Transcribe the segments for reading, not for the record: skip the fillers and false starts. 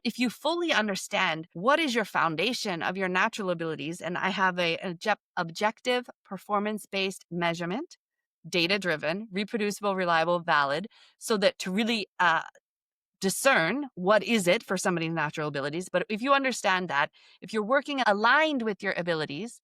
If you fully understand what is your foundation of your natural abilities, and I have objective performance-based measurement, data-driven, reproducible, reliable, valid, so that to really discern what is it for somebody's natural abilities. But if you understand that, if you're working aligned with your abilities,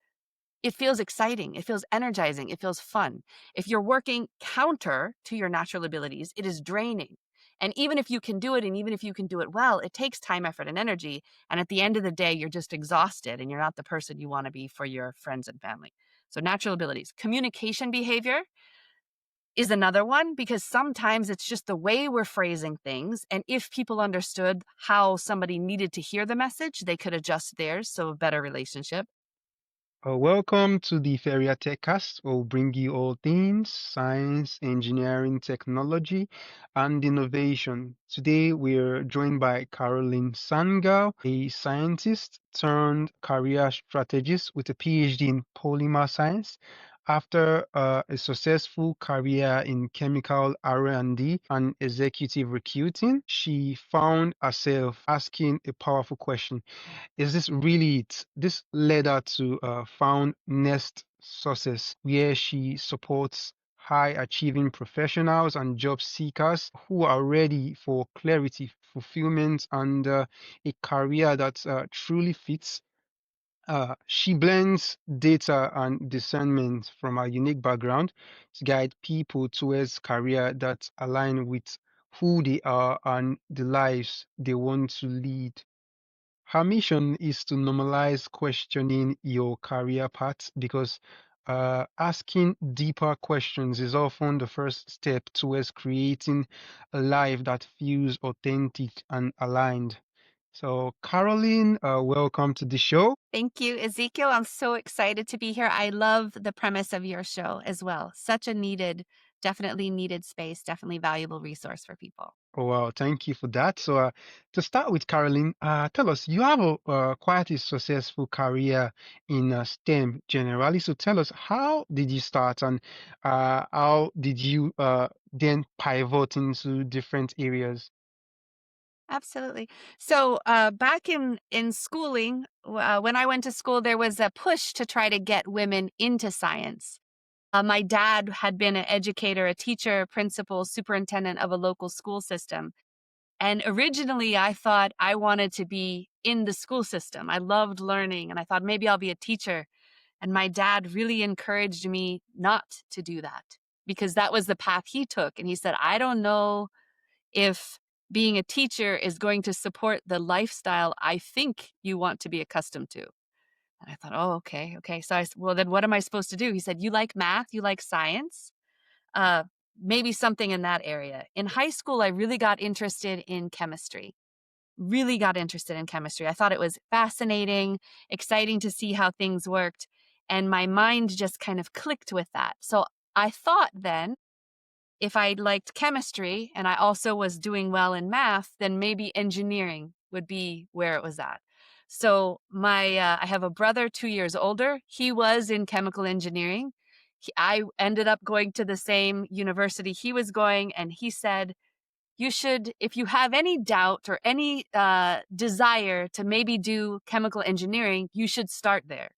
it feels exciting, it feels energizing, it feels fun. If you're working counter to your natural abilities, it is draining. And even if you can do it, and even if you can do it well, it takes time, effort, and energy. And at the end of the day, you're just exhausted and you're not the person you want to be for your friends and family. So, natural abilities. Communication behavior is another one, because sometimes it's just the way we're phrasing things. And if people understood how somebody needed to hear the message, they could adjust theirs. So, a better relationship. Welcome to the Feria TechCast. We'll bring you all things science, engineering, technology, and innovation. Today, we're joined by Caroline Sangal, a scientist turned career strategist with a PhD in polymer science. After a successful career in chemical R&D and executive recruiting, she found herself asking a powerful question: is this really it? This led her to found Nest Success, where she supports high achieving professionals and job seekers who are ready for clarity, fulfillment, and a career that truly fits. She blends data and discernment from her unique background to guide people towards career that align with who they are and the lives they want to lead. Her mission is to normalize questioning your career path because asking deeper questions is often the first step towards creating a life that feels authentic and aligned. So, Caroline, welcome to the show. Thank you, Ezekiel. I'm so excited to be here. I love the premise of your show as well. Such a definitely needed space, definitely valuable resource for people. Oh, wow, thank you for that. So, to start with, Caroline, tell us, you have a quite a successful career in STEM generally. So, tell us, how did you start and how did you then pivot into different areas? Absolutely. So, back in schooling, when I went to school, there was a push to try to get women into science. My dad had been an educator, a teacher, principal, superintendent of a local school system. And originally, I thought I wanted to be in the school system. I loved learning, and I thought maybe I'll be a teacher. And my dad really encouraged me not to do that, because that was the path he took. And he said, I don't know if being a teacher is going to support the lifestyle I think you want to be accustomed to. And I thought, oh, okay, okay. So I said, well, then what am I supposed to do? He said, you like math, you like science, uh, maybe something in that area. In high school, I really got interested in chemistry. Really got interested in chemistry. I thought it was fascinating, exciting to see how things worked. And my mind just kind of clicked with that. So I thought then, if I liked chemistry and I also was doing well in math, then maybe engineering would be where it was at. So I have a brother 2 years older. He was in chemical engineering. I ended up going to the same university he was going, and he said, you should, if you have any doubt or any desire to maybe do chemical engineering, you should start there.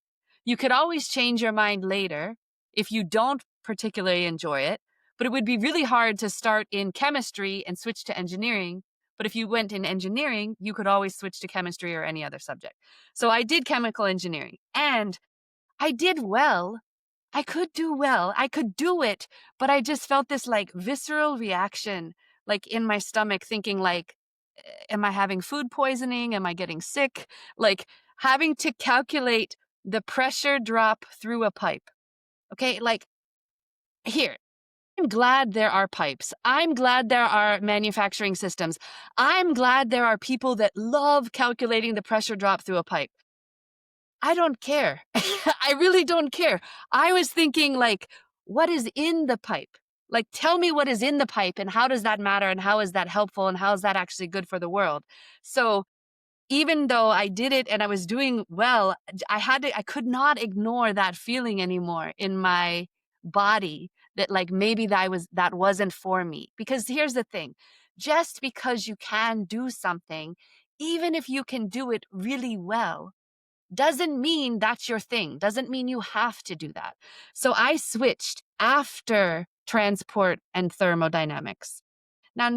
You could always change your mind later if you don't particularly enjoy it, but it would be really hard to start in chemistry and switch to engineering. But if you went in engineering, you could always switch to chemistry or any other subject. So I did chemical engineering, and I did well. I could do well. I could do it, but I just felt this like visceral reaction, like in my stomach, thinking like, am I having food poisoning? Am I getting sick? Like having to calculate the pressure drop through a pipe. Okay, like here. I'm glad there are pipes. I'm glad there are manufacturing systems. I'm glad there are people that love calculating the pressure drop through a pipe. I don't care. I really don't care. I was thinking, like, what is in the pipe? Like, tell me what is in the pipe and how does that matter and how is that helpful and how is that actually good for the world? So, even though I did it and I was doing well, I could not ignore that feeling anymore in my body, that like maybe that wasn't for me. Because here's the thing, just because you can do something even if you can do it really well, doesn't mean that's your thing, doesn't mean you have to do that. So I switched after transport and thermodynamics. Now,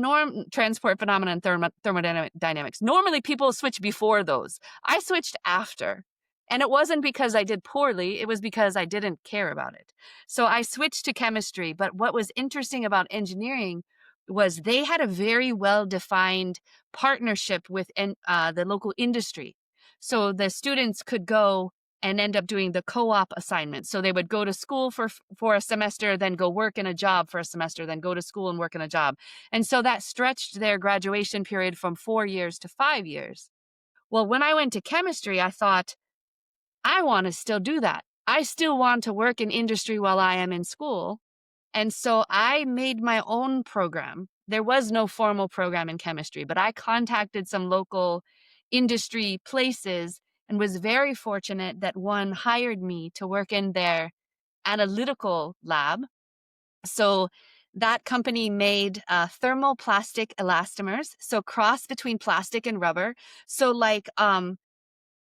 transport phenomena and thermodynamics. Normally, people switch before those. I switched after. And it wasn't because I did poorly, it was because I didn't care about it. So I switched to chemistry. But what was interesting about engineering was they had a very well defined partnership with the local industry. So the students could go and end up doing the co-op assignment. So they would go to school for a semester, then go work in a job for a semester, then go to school and work in a job. And so that stretched their graduation period from 4 years to 5 years. Well, when I went to chemistry, I thought, I want to still do that. I still want to work in industry while I am in school. And so I made my own program. There was no formal program in chemistry, but I contacted some local industry places and was very fortunate that one hired me to work in their analytical lab. So that company made thermoplastic elastomers, so cross between plastic and rubber. So like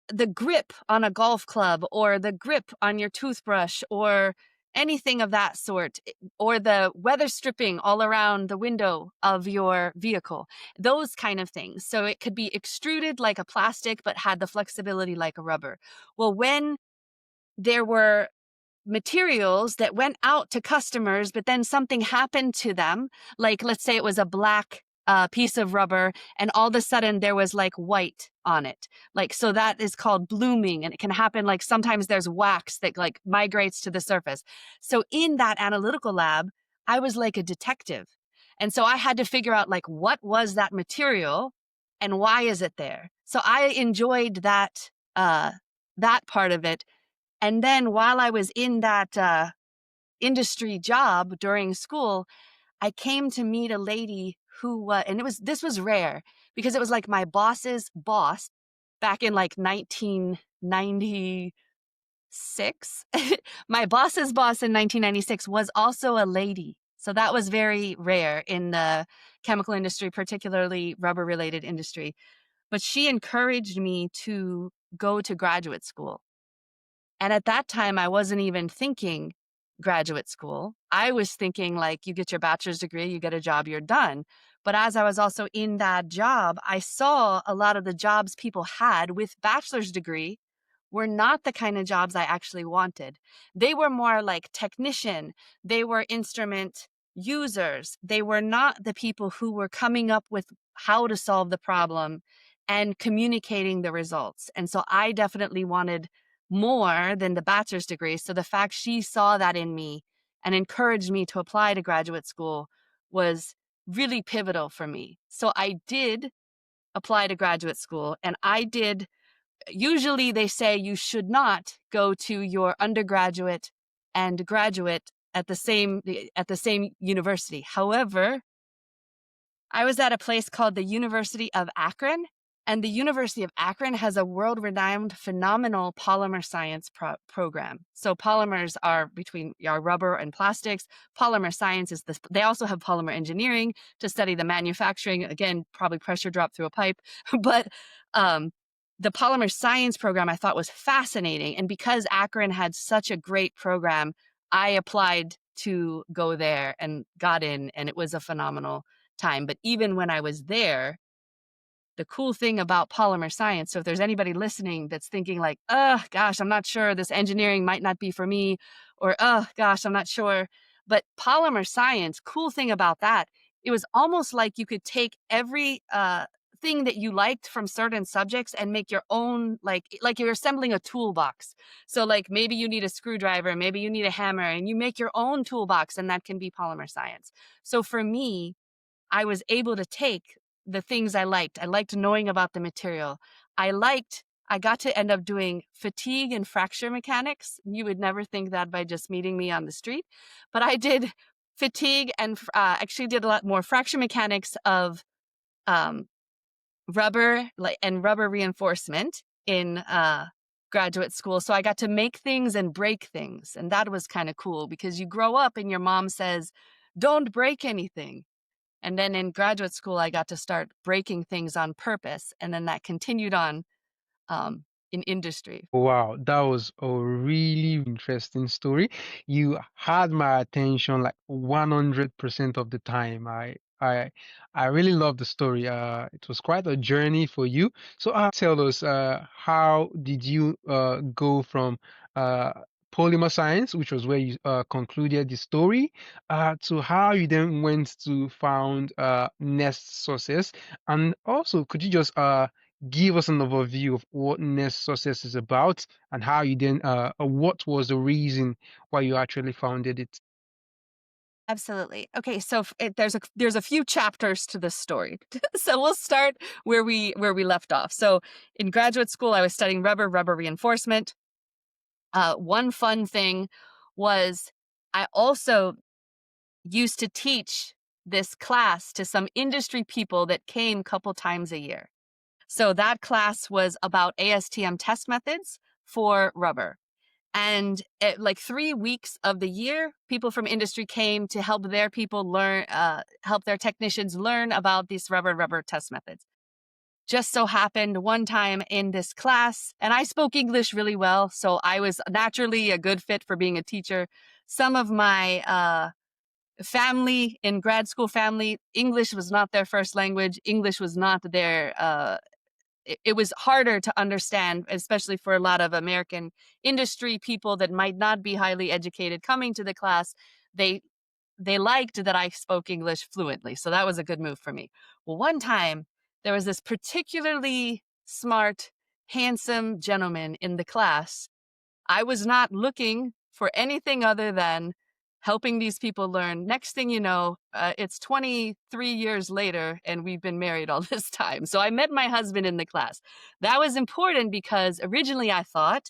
the grip on a golf club or the grip on your toothbrush or anything of that sort, or the weather stripping all around the window of your vehicle, those kind of things. So it could be extruded like a plastic, but had the flexibility like a rubber. Well, when there were materials that went out to customers, but then something happened to them. Like, let's say it was a black piece of rubber, and all of a sudden there was like white on it. Like, so that is called blooming, and it can happen. Like, sometimes there's wax that like migrates to the surface. So in that analytical lab, I was like a detective. And so I had to figure out like what was that material and why is it there? So I enjoyed that part of it. And then while I was in that industry job during school, I came to meet a lady who, and this was rare because it was like my boss's boss back in like 1996. My boss's boss in 1996 was also a lady. So that was very rare in the chemical industry, particularly rubber related industry. But she encouraged me to go to graduate school. And at that time, I wasn't even thinking graduate school. I was thinking like, you get your bachelor's degree, you get a job, you're done. But as I was also in that job, I saw a lot of the jobs people had with bachelor's degree were not the kind of jobs I actually wanted. They were more like technician. They were instrument users. They were not the people who were coming up with how to solve the problem and communicating the results. And so I definitely wanted more than the bachelor's degree. So the fact she saw that in me and encouraged me to apply to graduate school was really pivotal for me. So I did apply to graduate school, and I did. Usually they say you should not go to your undergraduate and graduate at the same university. However, I was at a place called the University of Akron, and the University of Akron has a world-renowned phenomenal polymer science program. So polymers are between rubber and plastics. Polymer science is this. They also have polymer engineering to study the manufacturing. Again, probably pressure drop through a pipe, but the polymer science program I thought was fascinating. And because Akron had such a great program, I applied to go there and got in, and it was a phenomenal time. But even when I was there, the cool thing about polymer science, so if there's anybody listening that's thinking like, oh gosh, I'm not sure, this engineering might not be for me, or oh gosh, I'm not sure. But polymer science, cool thing about that, it was almost like you could take every thing that you liked from certain subjects and make your own, like you're assembling a toolbox. So like maybe you need a screwdriver, maybe you need a hammer, and you make your own toolbox, and that can be polymer science. So for me, I was able to take the things I liked. I liked knowing about the material. I got to end up doing fatigue and fracture mechanics. You would never think that by just meeting me on the street, but I did fatigue and actually did a lot more fracture mechanics of rubber and rubber reinforcement in graduate school. So I got to make things and break things. And that was kind of cool because you grow up and your mom says, don't break anything. And then in graduate school, I got to start breaking things on purpose. And then that continued on um, in industry. Wow, that was a really interesting story. You had my attention like 100% of the time. I really love the story. It was quite a journey for you. So, tell us, how did you go from uh polymer science, which was where you concluded the story, to how you then went to found Nest Sources, and also could you just give us an overview of what Nest Success is about and how you then, what was the reason why you actually founded it? Absolutely. Okay, so there's a few chapters to this story. So we'll start where we left off. So in graduate school, I was studying rubber reinforcement. One fun thing was I also used to teach this class to some industry people that came a couple times a year. So that class was about ASTM test methods for rubber. And like 3 weeks of the year, people from industry came to help their people learn, help their technicians learn about these rubber test methods. Just so happened one time in this class, and I spoke English really well, so I was naturally a good fit for being a teacher. Some of my family in grad school family, English was not their first language. English was not their it was harder to understand, especially for a lot of American industry people that might not be highly educated coming to the class. They they liked that I spoke English fluently, so that was a good move for me. Well, one time there was this particularly smart, handsome gentleman in the class. I was not looking for anything other than helping these people learn. Next thing you know, it's 23 years later, and we've been married all this time. So I met my husband in the class. That was important because originally I thought,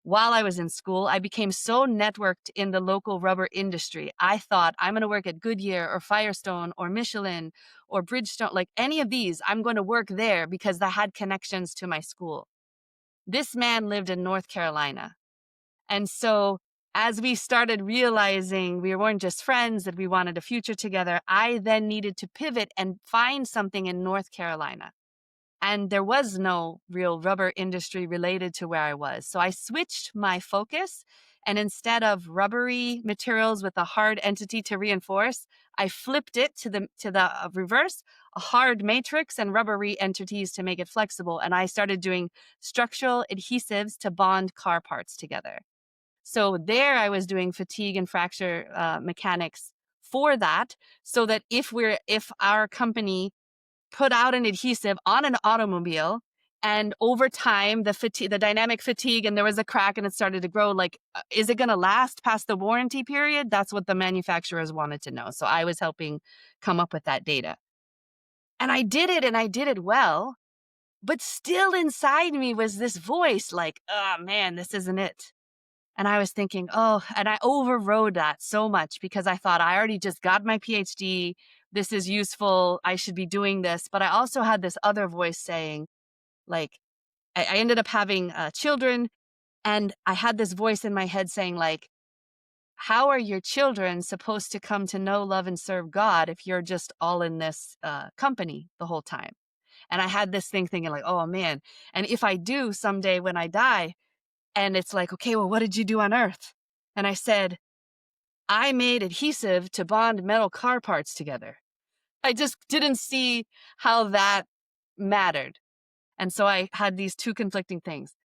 while I was in school, I became so networked in the local rubber industry. I thought I'm going to work at Goodyear or Firestone or Michelin or Bridgestone, like any of these, I'm going to work there because I had connections to my school. This man lived in North Carolina. And so as we started realizing we weren't just friends, that we wanted a future together, I then needed to pivot and find something in North Carolina. And there was no real rubber industry related to where I was. So I switched my focus. And instead of rubbery materials with a hard entity to reinforce, I flipped it to the reverse, a hard matrix and rubbery entities to make it flexible. And I started doing structural adhesives to bond car parts together. So there I was doing fatigue and fracture mechanics for that, so that if our company put out an adhesive on an automobile, and over time the dynamic fatigue, and there was a crack and it started to grow, like, is it going to last past the warranty period? That's what the manufacturers wanted to know. So I was helping come up with that data. And I did it, and I did it well, but still inside me was this voice like, oh man, this isn't it. And I was thinking, oh, and I overrode that so much because I thought I already just got my PhD. This is useful. I should be doing this. But I also had this other voice saying, like, I ended up having children, and I had this voice in my head saying, like, how are your children supposed to come to know, love, and serve God if you're just all in this company the whole time? And I had this thing thinking, like, oh man, and if I do someday when I die, and it's like, okay, well, what did you do on Earth? And I said, I made adhesive to bond metal car parts together. I just didn't see how that mattered. And so I had these two conflicting things.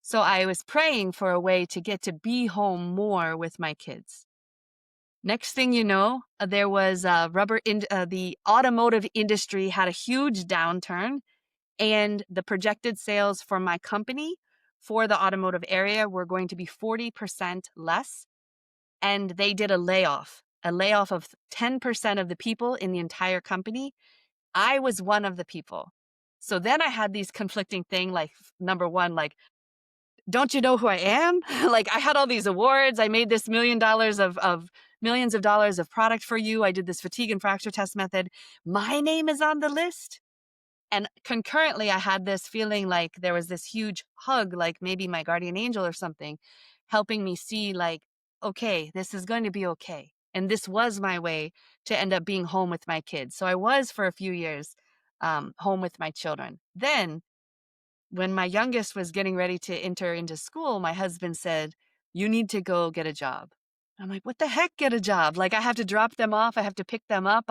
So I was praying for a way to get to be home more with my kids. Next thing you know, there was the automotive industry had a huge downturn, and the projected sales for my company for the automotive area were going to be 40% less. And they did a layoff of 10% of the people in the entire company. I was one of the people. So then I had these conflicting things, like, number one, like, don't you know who I am? Like, I had all these awards. I made this millions of dollars of product for you. I did this fatigue and fracture test method. My name is on the list. And concurrently, I had this feeling like there was this huge hug, like maybe my guardian angel or something, helping me see, like, okay, this is going to be okay. And this was my way to end up being home with my kids. So I was for a few years home with my children. Then when my youngest was getting ready to enter into school, my husband said, "You need to go get a job." I'm like, "What the heck, get a job? Like, I have to drop them off. I have to pick them up.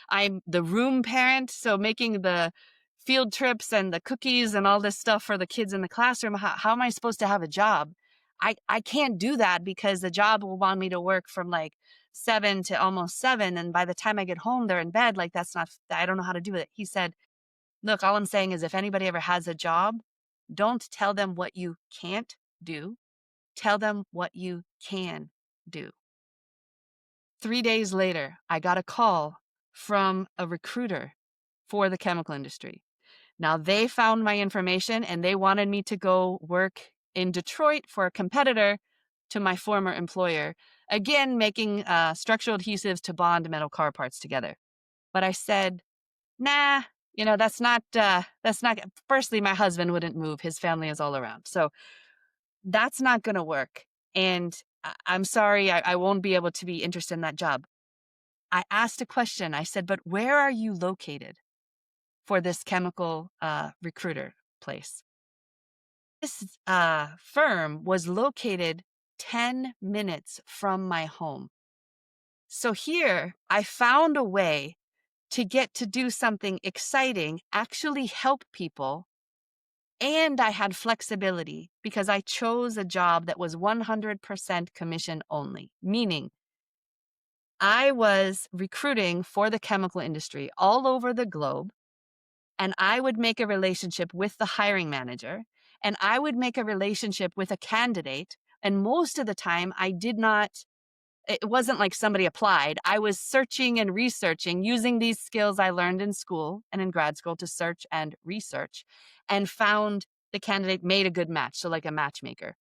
I'm the room parent. So making the field trips and the cookies and all this stuff for the kids in the classroom. How am I supposed to have a job? I can't do that because the job will want me to work from like 7 to almost 7. And by the time I get home, they're in bed. Like, I don't know how to do it." He said, "Look, all I'm saying is if anybody ever has a job, don't tell them what you can't do. Tell them what you can do." 3 days later, I got a call from a recruiter for the chemical industry. Now, they found my information and they wanted me to go work in Detroit for a competitor to my former employer, again, making structural adhesives to bond metal car parts together. But I said, "Nah, that's not, firstly, my husband wouldn't move. His family is all around. So that's not going to work. And I'm sorry, I won't be able to be interested in that job." I asked a question. I said, "But where are you located for this chemical recruiter place?" This firm was located 10 minutes from my home. So here I found a way to get to do something exciting, actually help people. And I had flexibility because I chose a job that was 100% commission only, meaning I was recruiting for the chemical industry all over the globe. And I would make a relationship with the hiring manager, and I would make a relationship with a candidate. And most of the time, it wasn't like somebody applied. I was searching and researching using these skills I learned in school and in grad school to search and research, and found the candidate made a good match. So, like a matchmaker.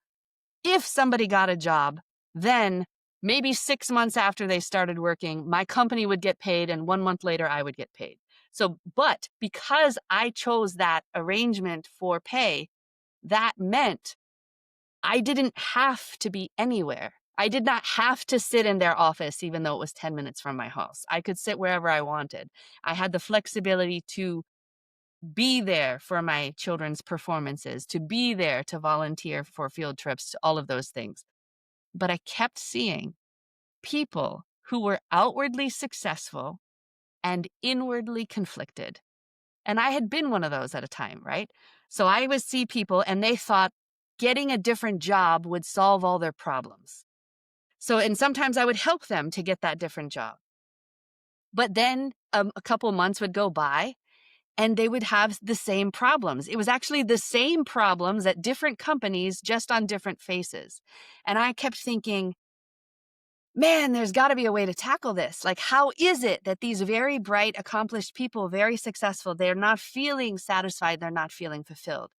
If somebody got a job, then maybe 6 months after they started working, my company would get paid, and 1 month later, I would get paid. So, but because I chose that arrangement for pay, that meant I didn't have to be anywhere. I did not have to sit in their office, even though it was 10 minutes from my house. I could sit wherever I wanted. I had the flexibility to be there for my children's performances, to be there to volunteer for field trips, all of those things. But I kept seeing people who were outwardly successful and inwardly conflicted. And I had been one of those at a time, right? So I would see people and they thought getting a different job would solve all their problems. And sometimes I would help them to get that different job. But then a couple months would go by and they would have the same problems. It was actually the same problems at different companies, just on different faces. And I kept thinking, man, there's got to be a way to tackle this. Like, how is it that these very bright, accomplished people, very successful, they're not feeling satisfied, they're not feeling fulfilled?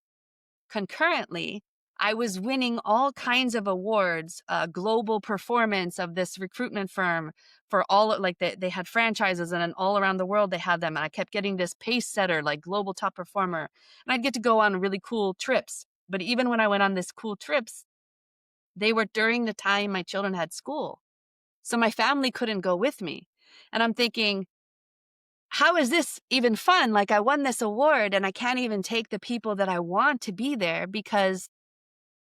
Concurrently, I was winning all kinds of awards, global performance of this recruitment firm for all, like they had franchises and then all around the world they had them. And I kept getting this pace setter, like global top performer. And I'd get to go on really cool trips. But even when I went on these cool trips, they were during the time my children had school. So my family couldn't go with me. And I'm thinking, how is this even fun? Like, I won this award and I can't even take the people that I want to be there because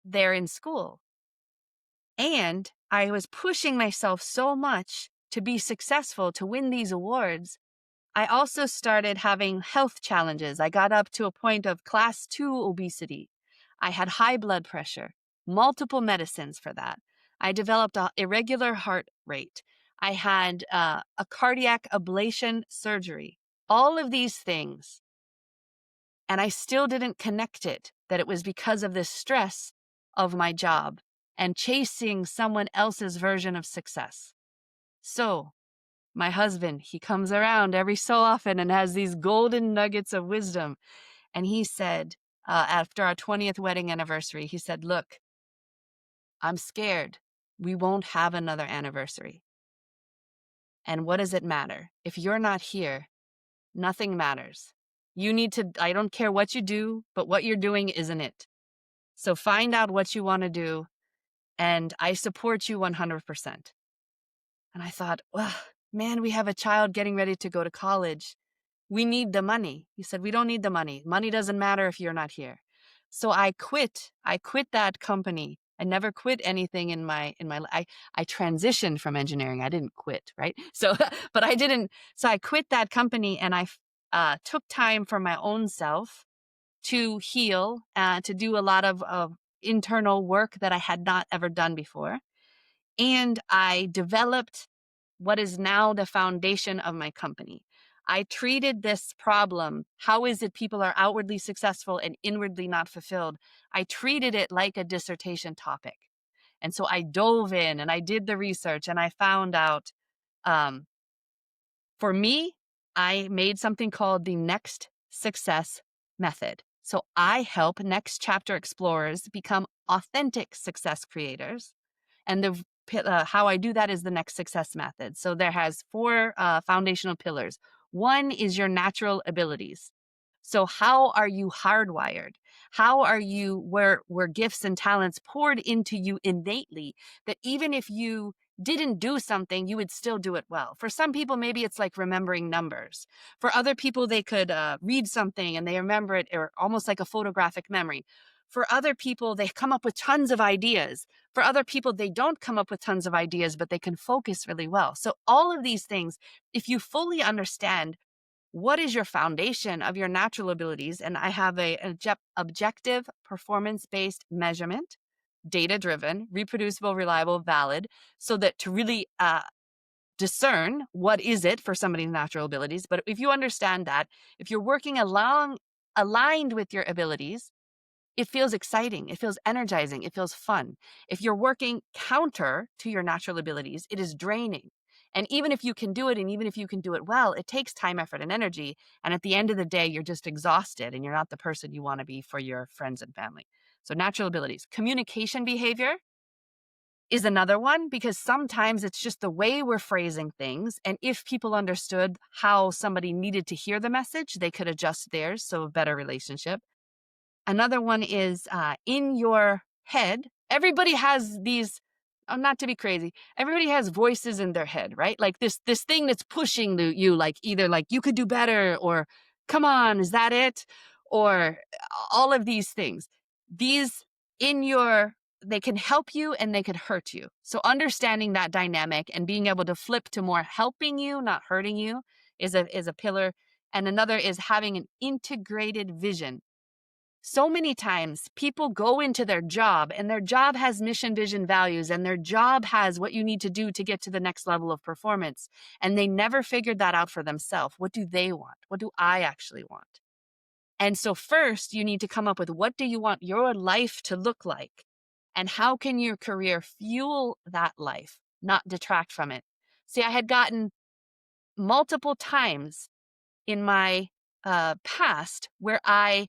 they're in school. And I was pushing myself so much to be successful, to win these awards. I also started having health challenges. I got up to a point of class 2 obesity. I had high blood pressure, multiple medicines for that. I developed an irregular heart rate. I had a cardiac ablation surgery. All of these things. And I still didn't connect it, that it was because of this stress of my job and chasing someone else's version of success. So my husband, he comes around every so often and has these golden nuggets of wisdom. And he said, after our 20th wedding anniversary, he said, "Look, I'm scared we won't have another anniversary. And what does it matter? If you're not here, nothing matters. I don't care what you do, but what you're doing isn't it. So find out what you want to do, and I support you 100%. And I thought, well, man, we have a child getting ready to go to college. We need the money. He said, we don't need the money. Money doesn't matter if you're not here. So I quit. I quit that company. I never quit anything I transitioned from engineering. I didn't quit, right? So but I didn't. So I quit that company, and I took time for my own self to heal, to do a lot of internal work that I had not ever done before. And I developed what is now the foundation of my company. I treated this problem, how is it people are outwardly successful and inwardly not fulfilled? I treated it like a dissertation topic. And so I dove in and I did the research and I found out, um, for me, I made something called the Next Success Method. So I help next chapter explorers become authentic success creators. And how I do that is the Next Success Method. So there has four foundational pillars. One is your natural abilities. So how are you hardwired? How are you where gifts and talents poured into you innately that even if you didn't do something, you would still do it well. For some people, maybe it's like remembering numbers. For other people, they could read something and they remember it, or almost like a photographic memory. For other people, they come up with tons of ideas. For other people, they don't come up with tons of ideas, but they can focus really well. So all of these things, if you fully understand what is your foundation of your natural abilities, and I have an objective performance-based measurement, data-driven, reproducible, reliable, valid, so that to really discern what is it for somebody's natural abilities. But if you understand that, if you're working aligned with your abilities, it feels exciting, it feels energizing, it feels fun. If you're working counter to your natural abilities, it is draining. And even if you can do it, and even if you can do it well, it takes time, effort, and energy. And at the end of the day, you're just exhausted and you're not the person you want to be for your friends and family. So, natural abilities. Communication behavior is another one, because sometimes it's just the way we're phrasing things. And if people understood how somebody needed to hear the message, they could adjust theirs. So, a better relationship. Another one is in your head. Everybody has these, not to be crazy, everybody has voices in their head, right? Like this thing that's pushing you, like either like you could do better, or come on, is that it? Or all of these things. These in your, they can help you and they could hurt you. So understanding that dynamic and being able to flip to more helping you, not hurting you, is a pillar. And another is having an integrated vision. So many times people go into their job and their job has mission, vision, values, and their job has what you need to do to get to the next level of performance. And they never figured that out for themselves. What do they want? What do I actually want? And so first you need to come up with, what do you want your life to look like? And how can your career fuel that life, not detract from it? See, I had gotten multiple times in my past where I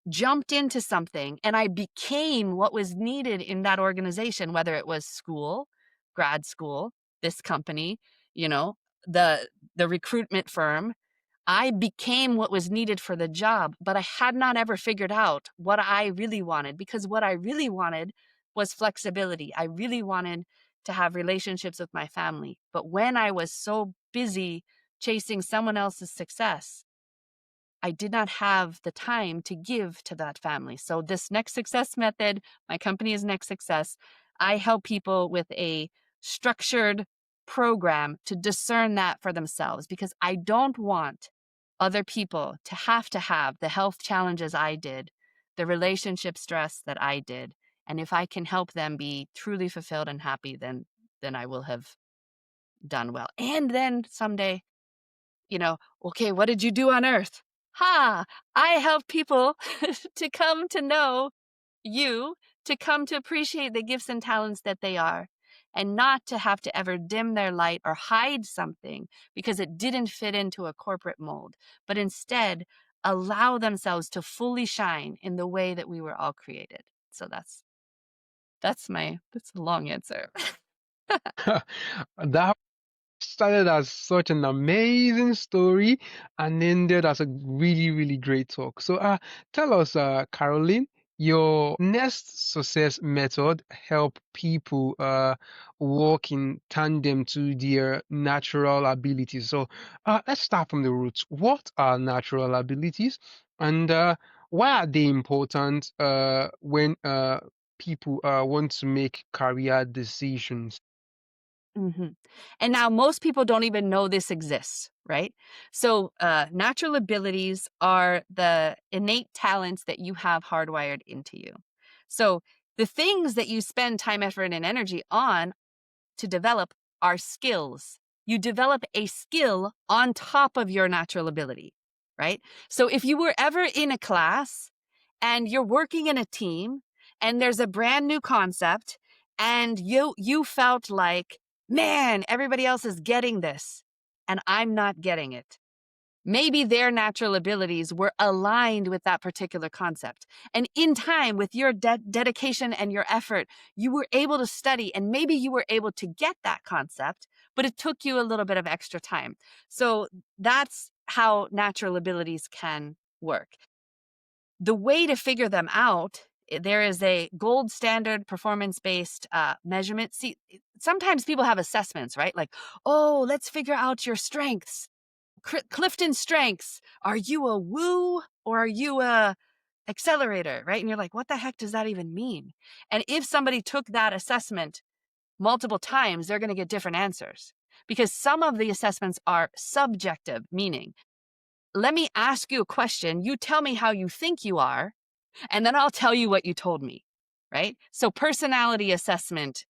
jumped into something and I became what was needed in that organization, whether it was school, grad school, this company, you know, the recruitment firm. I became what was needed for the job, but I had not ever figured out what I really wanted, because what I really wanted was flexibility. I really wanted to have relationships with my family. But when I was so busy chasing someone else's success, I did not have the time to give to that family. So this Next Success Method, my company is Next Success. I help people with a structured program to discern that for themselves, because I don't want other people to have the health challenges I did, the relationship stress that I did. And if I can help them be truly fulfilled and happy, then I will have done well. And then someday, okay, what did you do on earth? I help people to come to know you, to come to appreciate the gifts and talents that they are, and not to have to ever dim their light or hide something because it didn't fit into a corporate mold, but instead allow themselves to fully shine in the way that we were all created. So that's a long answer. That started as such an amazing story and ended as a really, really great talk. So, tell us, Caroline, Your next success method help people work in tandem to their natural abilities. So let's start from the roots. What are natural abilities, and why are they important when people want to make career decisions? Mhm. And now most people don't even know this exists, right? So, natural abilities are the innate talents that you have hardwired into you. So, the things that you spend time, effort, and energy on to develop are skills. You develop a skill on top of your natural ability, right? So if you were ever in a class and you're working in a team and there's a brand new concept and you felt like, man, everybody else is getting this and I'm not getting it. Maybe their natural abilities were aligned with that particular concept. And in time, with your dedication and your effort, you were able to study and maybe you were able to get that concept, but it took you a little bit of extra time. So that's how natural abilities can work. The way to figure them out, there is a gold standard performance based measurement. See, sometimes people have assessments, right? Like, oh, let's figure out your strengths. Clifton strengths. Are you a woo or are you a accelerator, right? And you're like, what the heck does that even mean? And if somebody took that assessment multiple times, they're going to get different answers because some of the assessments are subjective, meaning, let me ask you a question. You tell me how you think you are, and then I'll tell you what you told me, right? So personality assessment,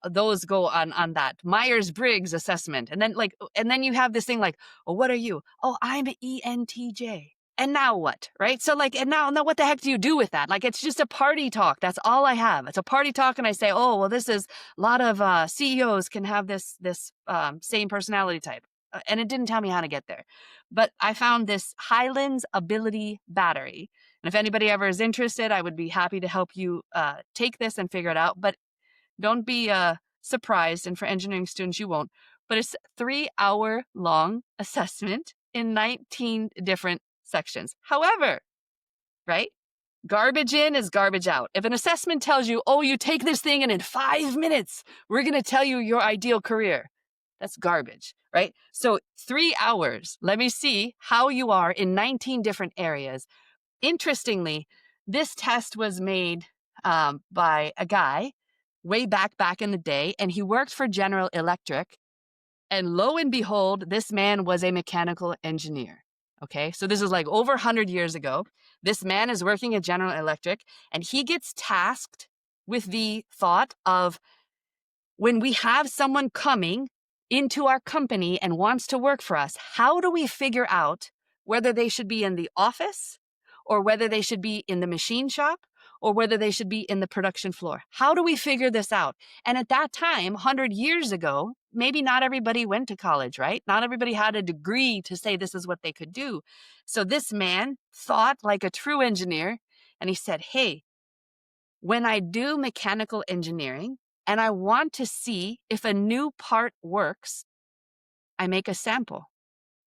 those go on that Myers-Briggs assessment, and then you have this thing like, oh, what are you? Oh, I'm an ENTJ. And now what, right? So like, and now what the heck do you do with that? Like, it's just a party talk. That's all I have. It's a party talk, and I say, oh, well, this is a lot of CEOs can have this same personality type, and it didn't tell me how to get there. But I found this Highlands Ability Battery, and if anybody ever is interested, I would be happy to help you take this and figure it out. But don't be surprised, and for engineering students, you won't. But it's a 3-hour long assessment in 19 different sections. However, right? Garbage in is garbage out. If an assessment tells you, oh, you take this thing and in 5 minutes, we're going to tell you your ideal career, that's garbage, right? So 3 hours, let me see how you are in 19 different areas. Interestingly, this test was made by a guy way back in the day, and he worked for General Electric. And lo and behold, this man was a mechanical engineer. Okay, so this is like over 100 years ago. This man is working at General Electric, and he gets tasked with the thought of, when we have someone coming into our company and wants to work for us, how do we figure out whether they should be in the office or whether they should be in the machine shop or whether they should be in the production floor? How do we figure this out? And at that time, 100 years ago, maybe not everybody went to college, right? Not everybody had a degree to say this is what they could do. So this man thought like a true engineer, and he said, hey, when I do mechanical engineering and I want to see if a new part works, I make a sample.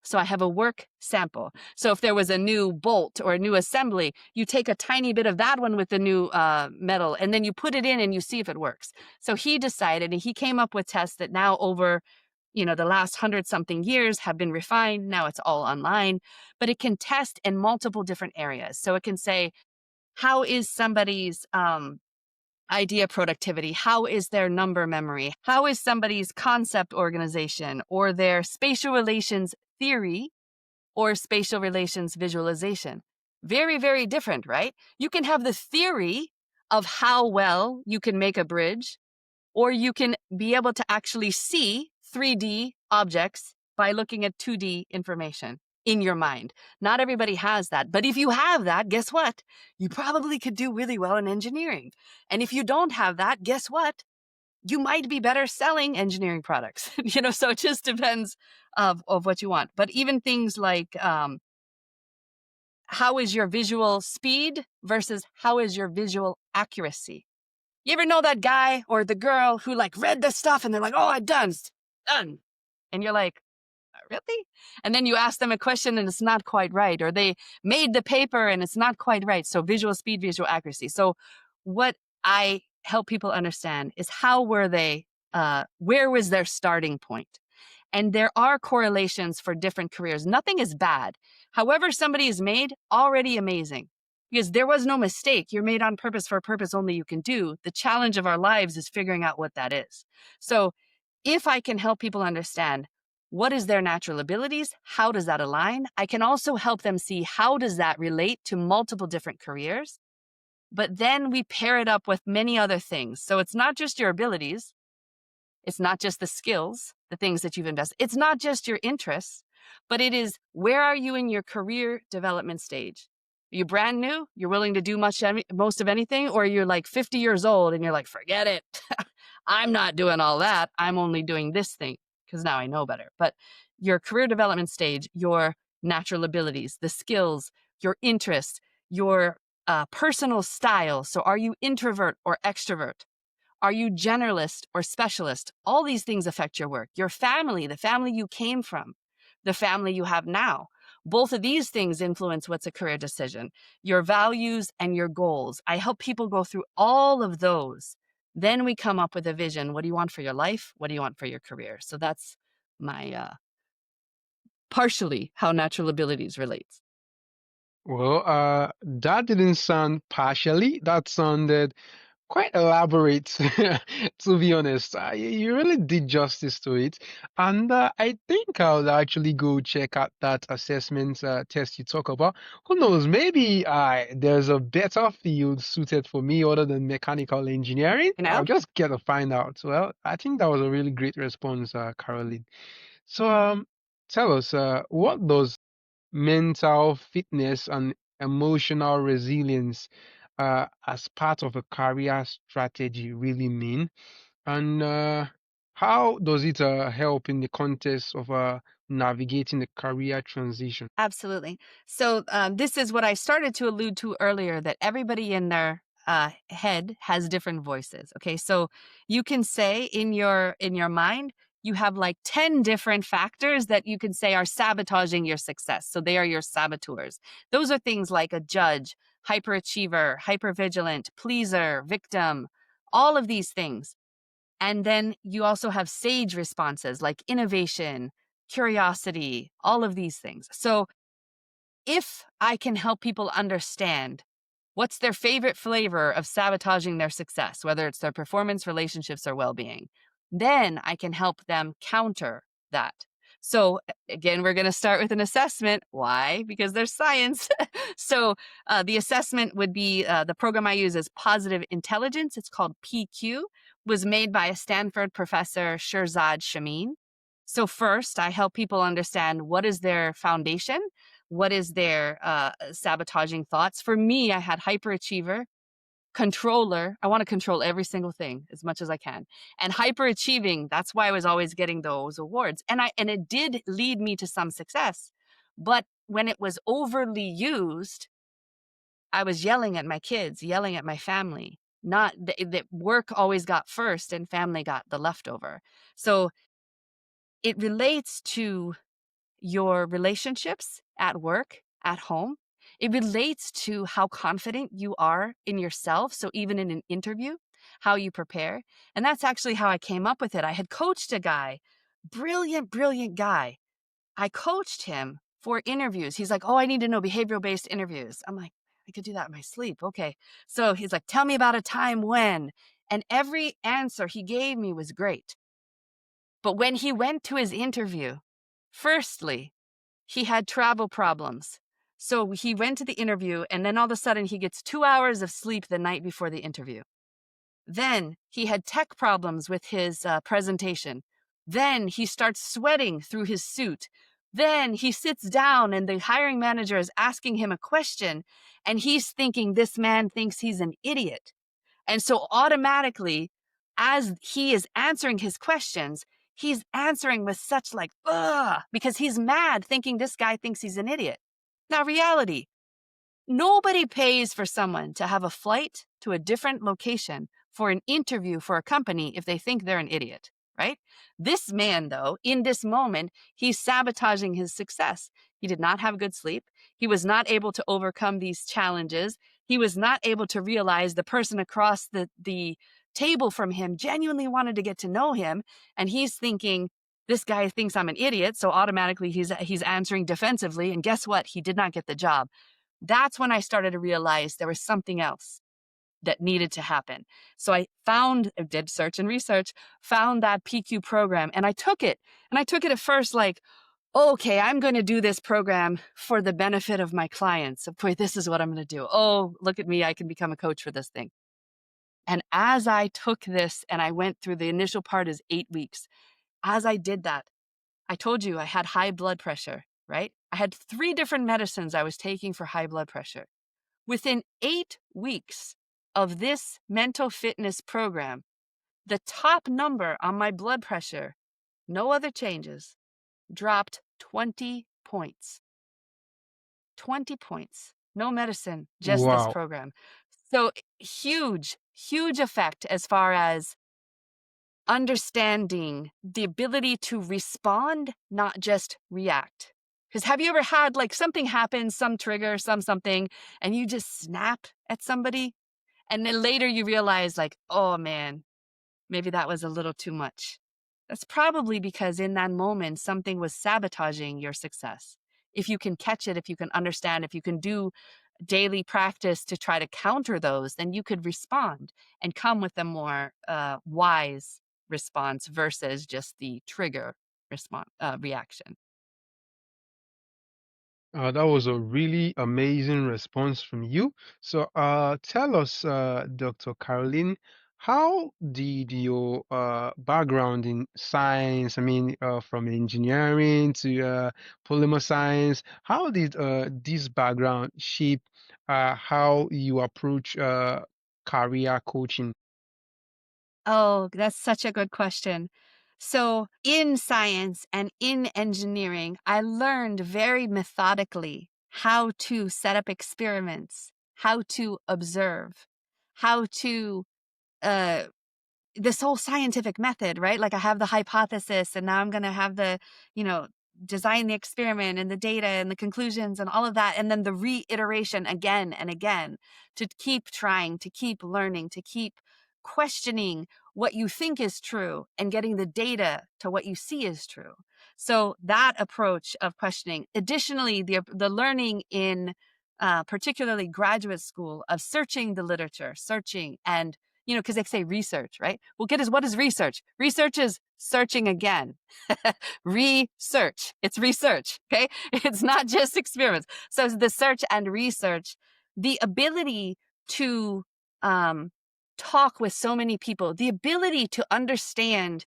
So I have a work sample. So if there was a new bolt or a new assembly, you take a tiny bit of that one with the new metal, and then you put it in and you see if it works. So he decided, and he came up with tests that now over, the last 100-something years have been refined. Now it's all online, but it can test in multiple different areas. So it can say, how is somebody's idea productivity? How is their number memory? How is somebody's concept organization or their spatial relations theory or spatial relations visualization? Very, very different, right? You can have the theory of how well you can make a bridge, or you can be able to actually see 3D objects by looking at 2D information in your mind. Not everybody has that. But if you have that, guess what? You probably could do really well in engineering. And if you don't have that, guess what? You might be better selling engineering products. So it just depends of what you want. But even things like how is your visual speed versus how is your visual accuracy? You ever know that guy or the girl who like read the stuff and they're like, oh, I'm done. And you're like, really? And then you ask them a question and it's not quite right, or they made the paper and it's not quite right. So visual speed, visual accuracy. So what I help people understand is how were they, where was their starting point? And there are correlations for different careers. Nothing is bad. However, somebody is made, already amazing. Because there was no mistake. You're made on purpose for a purpose only you can do. The challenge of our lives is figuring out what that is. So if I can help people understand what is their natural abilities, how does that align? I can also help them see how does that relate to multiple different careers. But then we pair it up with many other things. So it's not just your abilities. It's not just the skills, the things that you've invested. It's not just your interests, but it is where are you in your career development stage? Are you brand new? You're willing to do most of anything? Or you're like 50 years old and you're like, forget it. I'm not doing all that. I'm only doing this thing because now I know better. But your career development stage, your natural abilities, the skills, your interests, your personal style. So are you introvert or extrovert? Are you generalist or specialist? All these things affect your work. Your family, the family you came from, the family you have now. Both of these things influence what's a career decision. Your values and your goals. I help people go through all of those. Then we come up with a vision. What do you want for your life? What do you want for your career? So that's my partially how natural abilities relates. Well, that didn't sound partially. That sounded quite elaborate, to be honest. You really did justice to it. And I think I'll actually go check out that assessment test you talk about. Who knows, maybe there's a better field suited for me other than mechanical engineering. You I'll know? just get to find out. Well, I think that was a really great response, Caroline. So, tell us, what does mental fitness and emotional resilience as part of a career strategy really mean? And how does it help in the context of navigating the career transition? Absolutely. So this is what I started to allude to earlier, that everybody in their head has different voices. Okay, so you can say in your mind you have like 10 different factors that you can say are sabotaging your success. So they are your saboteurs. Those are things like a judge, hyperachiever, hypervigilant, pleaser, victim, all of these things. And then you also have sage responses like innovation, curiosity, all of these things. So if I can help people understand what's their favorite flavor of sabotaging their success, whether it's their performance, relationships, or well being, then I can help them counter that. So, again, we're going to start with an assessment. Why? Because there's science. So, the assessment would be the program I use is Positive Intelligence. It's called PQ, was made by a Stanford professor, Shirzad Shamin. So, first, I help people understand what is their foundation, what is their sabotaging thoughts. For me, I had hyperachiever, controller. I want to control every single thing as much as I can. And hyperachieving, that's why I was always getting those awards. And it did lead me to some success. But when it was overly used, I was yelling at my kids, yelling at my family. Not that work always got first and family got the leftover. So it relates to your relationships at work, at home. It relates to how confident you are in yourself. So, even in an interview, how you prepare. And that's actually how I came up with it. I had coached a guy, brilliant, brilliant guy. I coached him for interviews. He's like, oh, I need to know behavioral based interviews. I'm like, I could do that in my sleep. Okay. So he's like, tell me about a time when. And every answer he gave me was great. But when he went to his interview, firstly, he had travel problems. So he went to the interview, and then all of a sudden he gets 2 hours of sleep the night before the interview. Then he had tech problems with his presentation. Then he starts sweating through his suit. Then he sits down, and the hiring manager is asking him a question, and he's thinking this man thinks he's an idiot. And so automatically, as he is answering his questions, he's answering with such like, ugh, because he's mad thinking this guy thinks he's an idiot. Now, reality, nobody pays for someone to have a flight to a different location for an interview for a company if they think they're an idiot, right? This man, though, in this moment, he's sabotaging his success. He did not have good sleep. He was not able to overcome these challenges. He was not able to realize the person across the table from him genuinely wanted to get to know him. And he's thinking, this guy thinks I'm an idiot. So automatically he's answering defensively. And guess what? He did not get the job. That's when I started to realize there was something else that needed to happen. So I did search and research, found that PQ program, and I took it. And I took it at first like, okay, I'm going to do this program for the benefit of my clients. Of course, this is what I'm going to do. Oh, look at me. I can become a coach for this thing. And as I took this and I went through, the initial part is 8 weeks. As I did that, I told you I had high blood pressure, right? I had 3 different medicines I was taking for high blood pressure. Within 8 weeks of this mental fitness program, the top number on my blood pressure, no other changes, dropped 20 points. 20 points. No medicine, just this Wow. program. So huge, huge effect as far as understanding the ability to respond, not just react. Because have you ever had like something happen, some trigger, something, and you just snap at somebody? And then later you realize, like, oh man, maybe that was a little too much. That's probably because in that moment, something was sabotaging your success. If you can catch it, if you can understand, if you can do daily practice to try to counter those, then you could respond and come with a more wise response versus just the trigger response reaction. That was a really amazing response from you. So, tell us, Dr. Caroline, how did your background in science, I mean, from engineering to polymer science, how did this background shape how you approach career coaching? Oh, that's such a good question. So, in science and in engineering, I learned very methodically how to set up experiments, how to observe, how to uh, this whole scientific method, right? Like I have the hypothesis and now I'm going to have the, you know, design the experiment and the data and the conclusions and all of that. And then the reiteration again and again to keep trying, to keep learning, to keep questioning what you think is true and getting the data to what you see is true. So that approach of questioning, additionally, the learning in particularly graduate school of searching the literature, searching and because they say research, right? Well, what is research? Research is searching again. Research. It's research, okay? It's not just experiments. So the search and research, the ability to talk with so many people, the ability to understand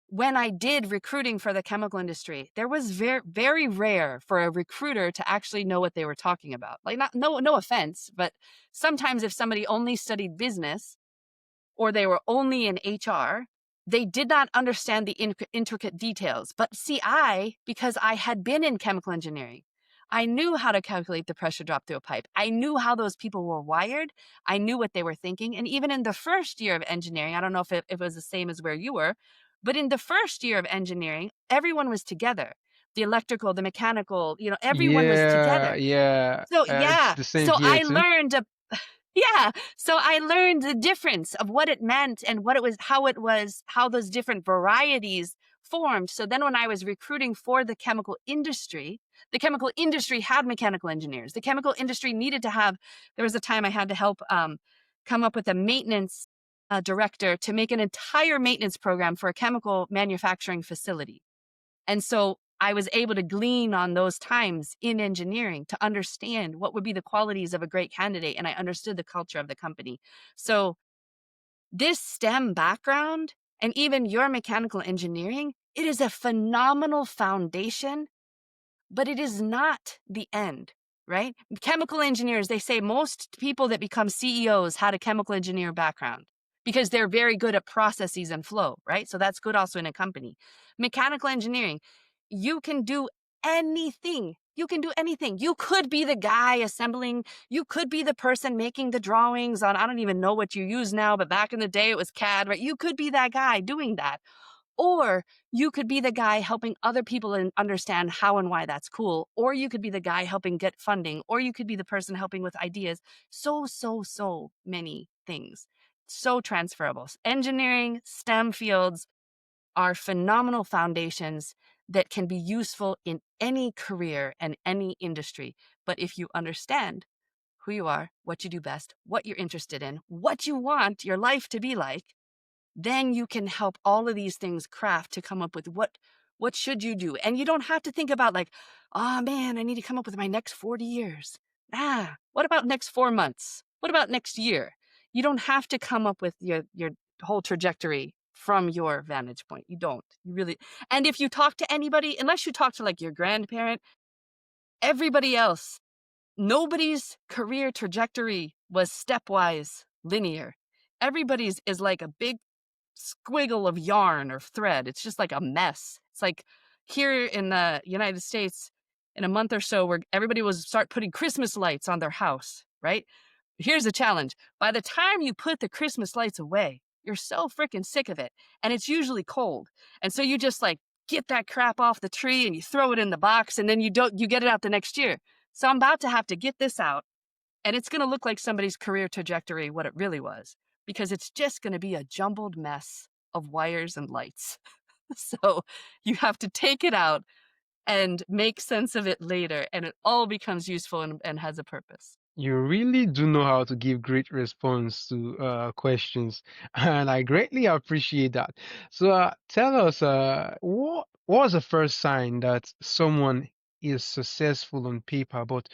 when I did recruiting for the chemical industry, there was very, very rare for a recruiter to actually know what they were talking about. Like, no offense, but sometimes if somebody only studied business, or they were only in HR, they did not understand the intricate details. But see, because I had been in chemical engineering, I knew how to calculate the pressure drop through a pipe. I knew how those people were wired. I knew what they were thinking. And even in the first year of engineering, I don't know if it was the same as where you were, but in the first year of engineering, everyone was together. The electrical, the mechanical, everyone was Yeah, together. yeah, So it's yeah, the same so here I too. learned yeah. So I learned the difference of what it meant and what it was, how those different varieties formed. So then when I was recruiting for the chemical industry had mechanical engineers. The chemical industry needed to have, there was a time I had to help come up with a maintenance director to make an entire maintenance program for a chemical manufacturing facility. And so I was able to glean on those times in engineering to understand what would be the qualities of a great candidate. And I understood the culture of the company. So this STEM background and even your mechanical engineering, it is a phenomenal foundation, but it is not the end, right? Chemical engineers, they say most people that become CEOs had a chemical engineer background because they're very good at processes and flow, right? So that's good also in a company. Mechanical engineering, you can do anything. You can do anything. You could be the guy assembling, you could be the person making the drawings on, I don't even know what you use now, but back in the day it was CAD, right? You could be that guy doing that. Or you could be the guy helping other people understand how and why that's cool. Or you could be the guy helping get funding. Or you could be the person helping with ideas. So many things. So transferable. Engineering, STEM fields are phenomenal foundations that can be useful in any career and any industry. But if you understand who you are, what you do best, what you're interested in, what you want your life to be like, then you can help all of these things craft to come up with what should you do. And you don't have to think about like, oh man, I need to come up with my next 40 years. What about next 4 months? What about next year? You don't have to come up with your whole trajectory from your vantage point. You don't. You really. And if you talk to anybody, unless you talk to like your grandparent, everybody else, nobody's career trajectory was stepwise linear. Everybody's is like a big squiggle of yarn or thread. It's just like a mess. It's like here in the United States, in a month or so, where everybody will start putting Christmas lights on their house, right? Here's the challenge. By the time you put the Christmas lights away, you're so freaking sick of it. And it's usually cold. And so you just like get that crap off the tree and you throw it in the box and then you get it out the next year. So I'm about to have to get this out and it's going to look like somebody's career trajectory, what it really was, because it's just going to be a jumbled mess of wires and lights. So you have to take it out and make sense of it later, and it all becomes useful and has a purpose. You really do know how to give great response to questions, and I greatly appreciate that. So, tell us, what was the first sign that someone is successful on paper but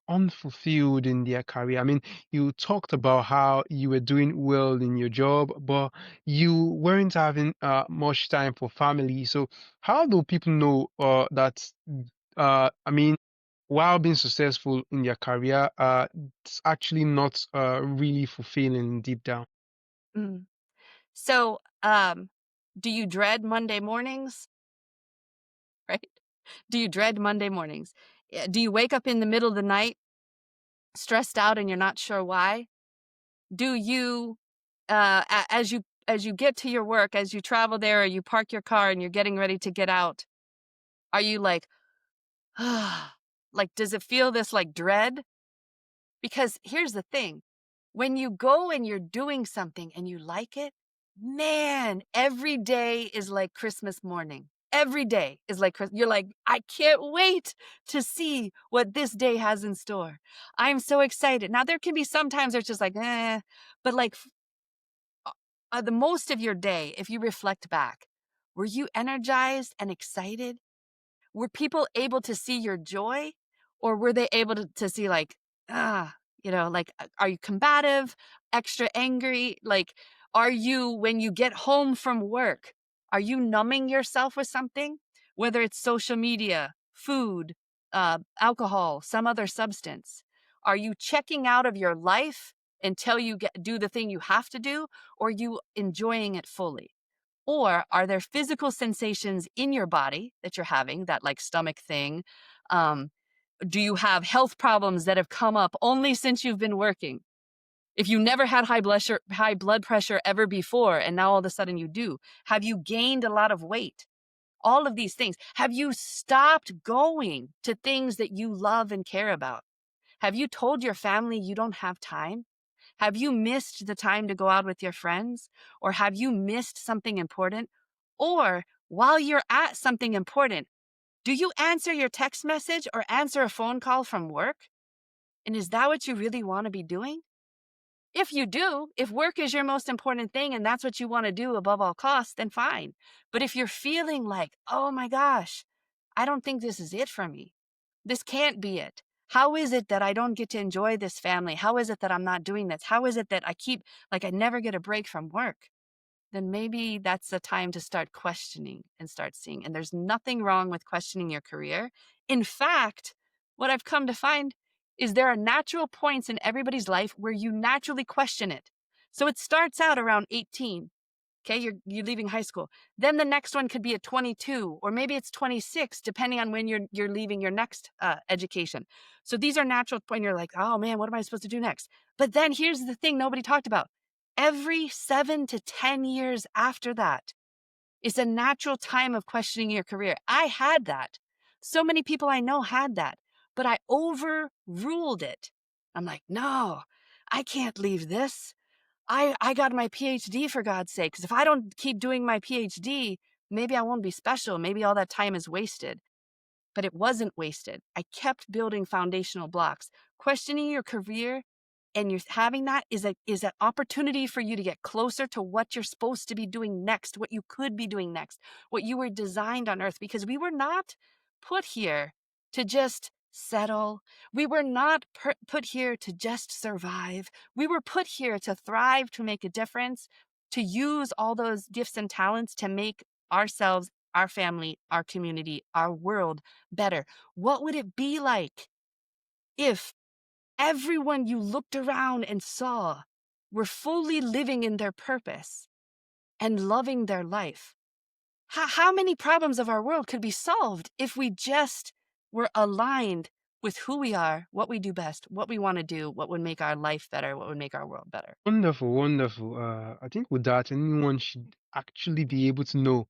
unfulfilled in their career? I mean, you talked about how you were doing well in your job, but you weren't having much time for family. So, how do people know that? I mean, while being successful in their career, it's actually not really fulfilling deep down. Mm. So, do you dread Monday mornings? Right? Do you dread Monday mornings? Do you wake up in the middle of the night stressed out and you're not sure why? Do you, as you get to your work, as you travel there, or you park your car and you're getting ready to get out, are you like, like, does it feel this like dread? Because here's the thing, when you go and you're doing something and you like it, man, every day is like Christmas morning. Every day is like you're like, I can't wait to see what this day has in store. I'm so excited. Now there can be sometimes it's just like, but like the most of your day, if you reflect back, were you energized and excited? Were people able to see your joy, or were they able to see like, ah, like, are you combative, extra angry? Like, are you, when you get home from work, are you numbing yourself with something, whether it's social media, food, alcohol, some other substance? Are you checking out of your life until you do the thing you have to do, or are you enjoying it fully? Or are there physical sensations in your body that you're having, that like stomach thing? Um, do you have health problems that have come up only since you've been working? If you never had high blood pressure ever before, and now all of a sudden you do, have you gained a lot of weight? All of these things. Have you stopped going to things that you love and care about? Have you told your family you don't have time? Have you missed the time to go out with your friends? Or have you missed something important? Or while you're at something important, do you answer your text message or answer a phone call from work? And is that what you really want to be doing? If you do, if work is your most important thing and that's what you want to do above all costs, then fine. But if you're feeling like, oh my gosh, I don't think this is it for me. This can't be it. How is it that I don't get to enjoy this family? How is it that I'm not doing this? How is it that I never get a break from work? Then maybe that's the time to start questioning and start seeing. And there's nothing wrong with questioning your career. In fact, what I've come to find is there are natural points in everybody's life where you naturally question it. So it starts out around 18. Okay, you're leaving high school. Then the next one could be at 22, or maybe it's 26, depending on when you're leaving your next education. So these are natural when you're like, oh man, what am I supposed to do next? But then here's the thing nobody talked about. Every 7 to 10 years after that It's a natural time of questioning your career. I had that. So many people I know had that, but I overruled it. I'm like, no, I can't leave this. I got my PhD for God's sake, because if I don't keep doing my PhD, maybe I won't be special. Maybe all that time is wasted. But it wasn't wasted. I kept building foundational blocks. Questioning your career and you're having that is an opportunity for you to get closer to what you're supposed to be doing next, what you could be doing next, what you were designed on earth, because we were not put here to just settle. We were not put here to just survive. We were put here to thrive, to make a difference, to use all those gifts and talents to make ourselves, our family, our community, our world better. What would it be like if everyone you looked around and saw were fully living in their purpose and loving their life? How many problems of our world could be solved if we just were aligned with who we are, what we do best, what we want to do, what would make our life better, what would make our world better? Wonderful, wonderful. I think with that, anyone should actually be able to know,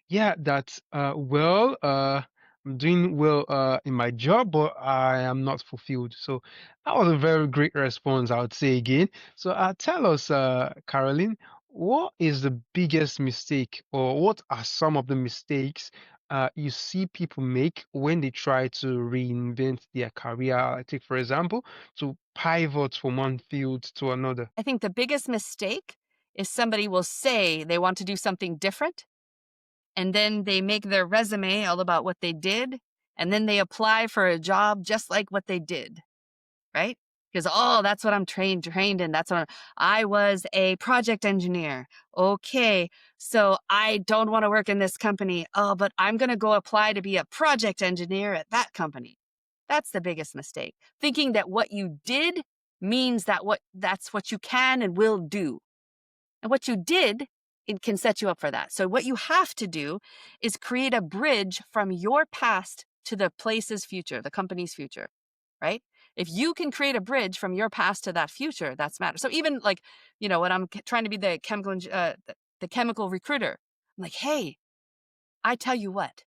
yeah, that I'm doing well in my job, but I am not fulfilled. So that was a very great response, I would say again. So tell us, Caroline, what is the biggest mistake, or what are some of the mistakes you see people make when they try to reinvent their career? I take, for example, to pivot from one field to another. I think the biggest mistake is somebody will say they want to do something different, and then they make their resume all about what they did, and then they apply for a job just like what they did, right? Because, oh, that's what I'm trained in. I was a project engineer. Okay, so I don't want to work in this company. Oh, but I'm going to go apply to be a project engineer at that company. That's the biggest mistake. Thinking that what you did means that's what you can and will do. And what you did, it can set you up for that. So what you have to do is create a bridge from your past to the place's future, the company's future, right? If you can create a bridge from your past to that future, that's matter. So even like, when I'm trying to be the chemical recruiter, I'm like, hey, I tell you what,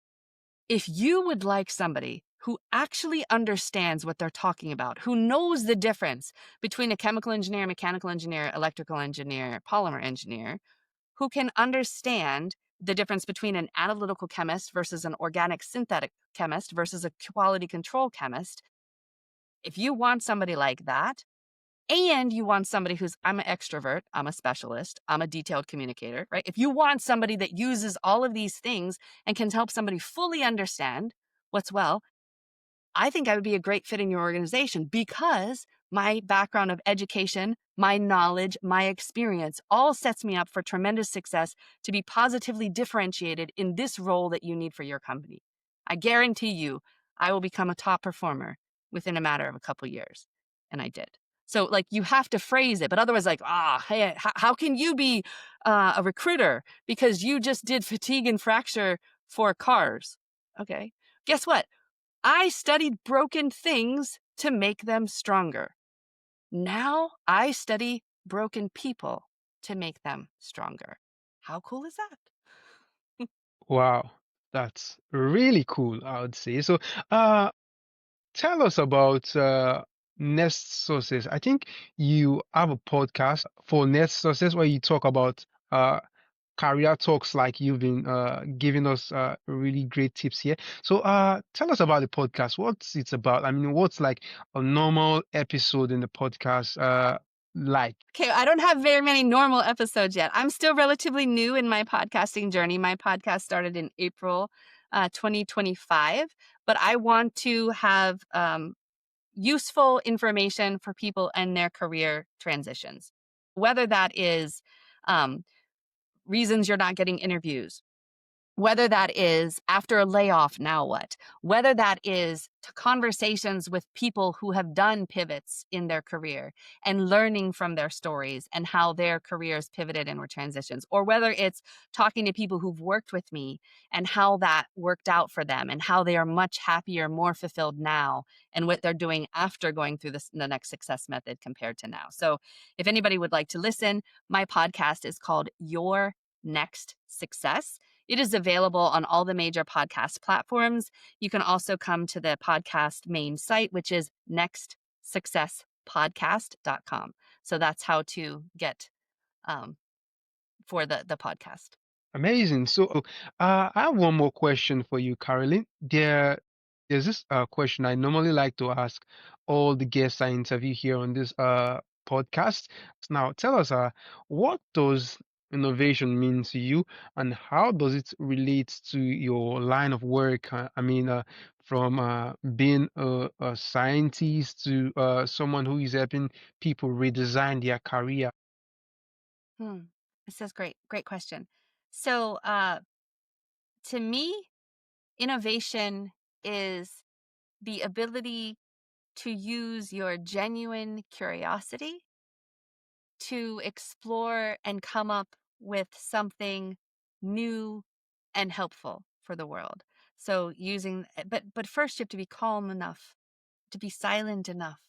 if you would like somebody who actually understands what they're talking about, who knows the difference between a chemical engineer, mechanical engineer, electrical engineer, polymer engineer, who can understand the difference between an analytical chemist versus an organic synthetic chemist versus a quality control chemist, if you want somebody like that, and you want somebody I'm an extrovert, I'm a specialist, I'm a detailed communicator, right? If you want somebody that uses all of these things and can help somebody fully understand what's well, I think I would be a great fit in your organization, because my background of education, my knowledge, my experience all sets me up for tremendous success to be positively differentiated in this role that you need for your company. I guarantee you, I will become a top performer within a matter of a couple years. And I did. So, like, you have to phrase it, but otherwise, like, hey, how can you be a recruiter because you just did fatigue and fracture for cars? Okay. Guess what? I studied broken things to make them stronger. Now I study broken people to make them stronger. How cool is that? Wow, that's really cool, I would say. So, uh, tell us about Nest Sources. I think you have a podcast for Nest Sources where you talk about career talks, like you've been giving us really great tips here. So, tell us about the podcast. What's it about? I mean, what's like a normal episode in the podcast like? Okay, I don't have very many normal episodes yet. I'm still relatively new in my podcasting journey. My podcast started in April 2025, but I want to have useful information for people and their career transitions, whether that is um, reasons you're not getting interviews, whether that is after a layoff, now what? Whether that is conversations with people who have done pivots in their career and learning from their stories and how their careers pivoted and were transitions, or whether it's talking to people who've worked with me and how that worked out for them and how they are much happier, more fulfilled now, and what they're doing after going through the next success method compared to now. So if anybody would like to listen, my podcast is called Your Next Success. It is available on all the major podcast platforms. You can also come to the podcast main site, which is nextsuccesspodcast.com. So that's how to get um, for the podcast. Amazing. So, I have one more question for you, Carolyn. There's this question I normally like to ask all the guests I interview here on this podcast. Now, tell us, what does innovation mean to you, and how does it relate to your line of work? I mean, from being a scientist to someone who is helping people redesign their career. Hmm. This is great. Great question. So, to me, innovation is the ability to use your genuine curiosity to explore and come up with something new and helpful for the world. So but first you have to be calm enough, to be silent enough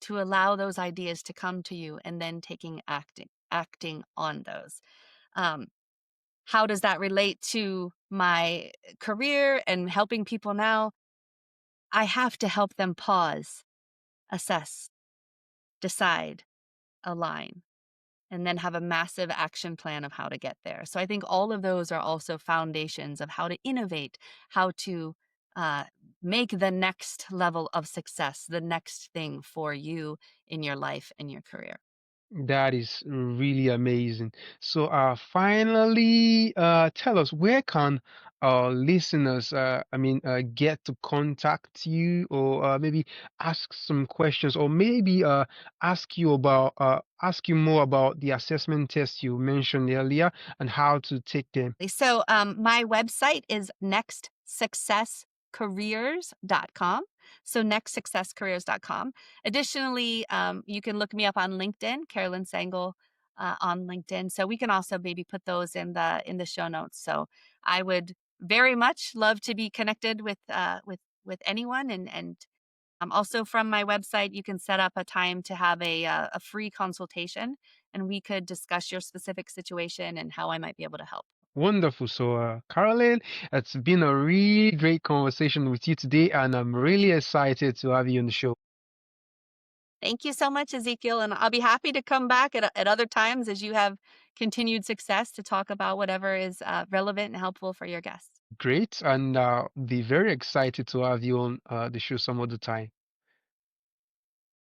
to allow those ideas to come to you and then taking acting on those. Um, how does that relate to my career and helping people now? I have to help them pause, assess, decide, align, and then have a massive action plan of how to get there. So I think all of those are also foundations of how to innovate, how to uh, make the next level of success, the next thing for you in your life and your career. That is really amazing. So, finally, tell us where can our listeners, get to contact you, or maybe ask some questions, or maybe ask you more about the assessment test you mentioned earlier and how to take them. So my website is nextsuccesscareers.com. So nextsuccesscareers.com. Additionally, you can look me up on LinkedIn, Carolyn Sangal on LinkedIn. So we can also maybe put those in the show notes. So I would very much love to be connected with anyone, and also from my website, you can set up a time to have a free consultation, and we could discuss your specific situation and how I might be able to help. Wonderful. So, Caroline, it's been a really great conversation with you today, and I'm really excited to have you on the show. Thank you so much, Ezekiel. And I'll be happy to come back at other times as you have continued success to talk about whatever is relevant and helpful for your guests. Great, and be very excited to have you on the show some other time.